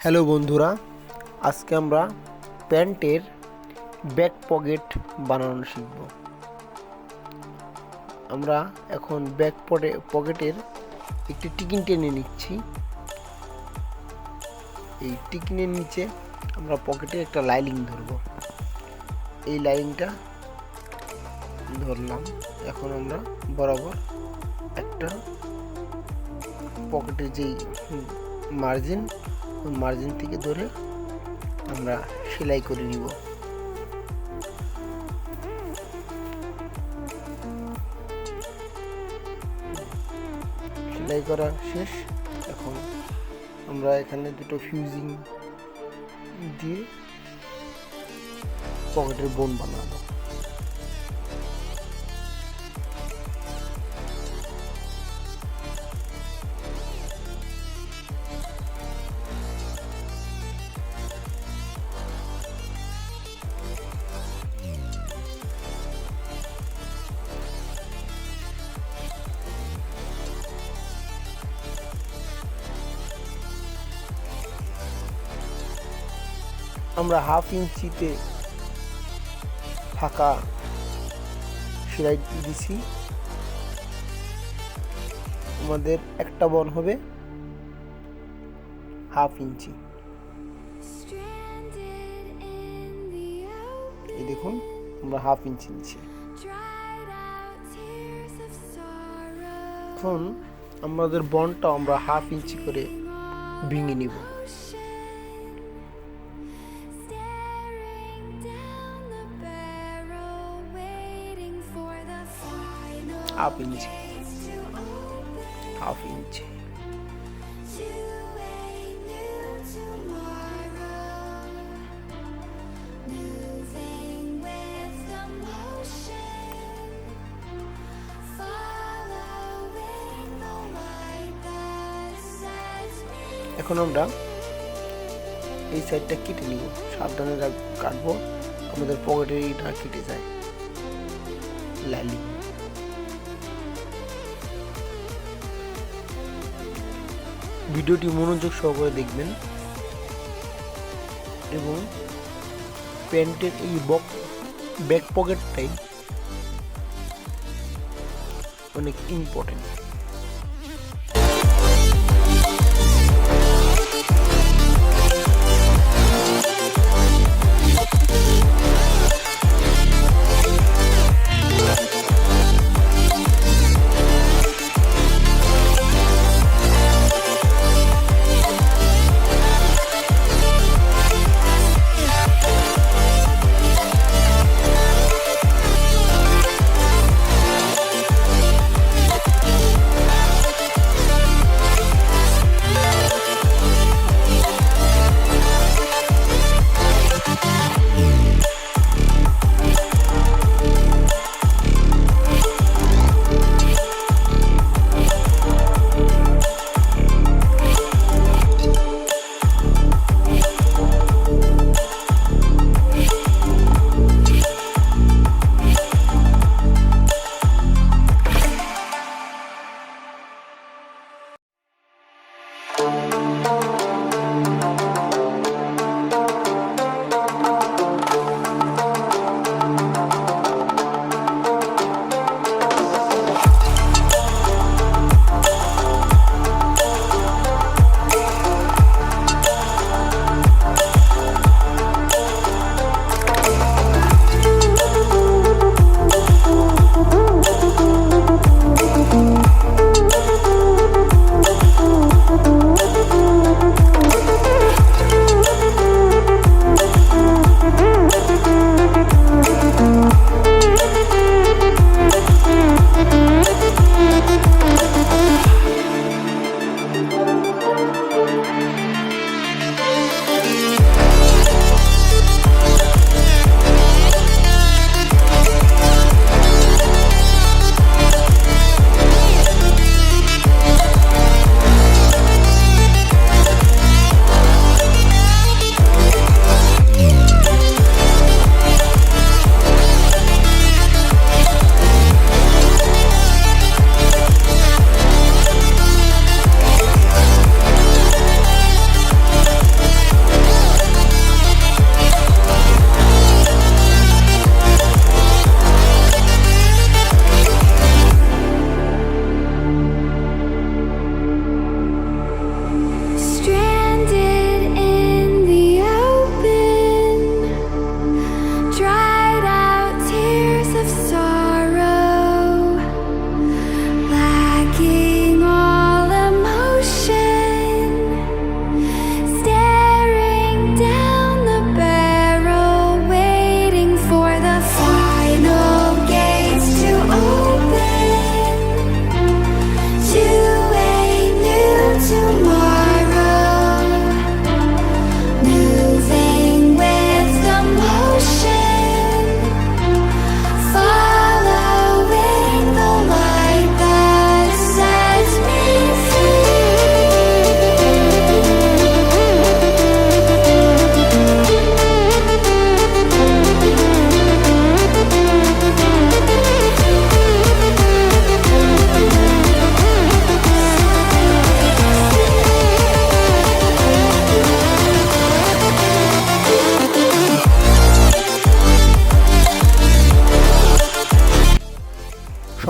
Hello বন্ধুরা, আজকে আমরা প্যান্টের ব্যাক পকেট বানানো শিখব। আমরা এখন ব্যাক পকেটের একটি টিকিন টেনে নিচ্ছি। এই টিকিনের নিচে আমরা পকেটে একটা লাইনিং ধরব। এই লাইনিংটা ধরলাম। এখন আমরা বরাবর একটা পকেটের যেই মার্জিন, ওই মার্জিন থেকে ধরে আমরা সেলাই করে নিব। সেলাই করা শেষ। এখন আমরা এখানে দুটো ফিউজিং দিয়ে পকেটের বোন বানাবো। আমরা হাফ ইঞ্চিতে ফাঁকা সেলাই দিছি। আমাদের একটা বন হবে হাফ ইঞ্চি। এই দেখুন, আমরা হাফ ইঞ্চি নিচ্ছি। এখন আমাদের বনটা আমরা হাফ ইঞ্চি করে ভেঙে নিব। Half inch, half inch. এখন আমরা এই সাইডটা কেটে নিব। সাবধানে কাটবো, আমাদের পকেটের এইটা কেটে যায় লাইনিং। ভিডিওটি মনোযোগ সহকারে দেখবেন এবং প্যান্টের এই ব্যাক পকেটটাই অনেক ইম্পর্টেন্ট।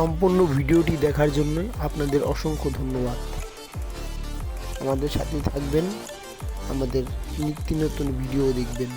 সম্পূর্ণ ভিডিওটি দেখার জন্য আপনাদের অসংখ্য ধন্যবাদ। আমাদের সাথে থাকবেন, আমাদের নিত্য নতুন ভিডিও দেখবেন।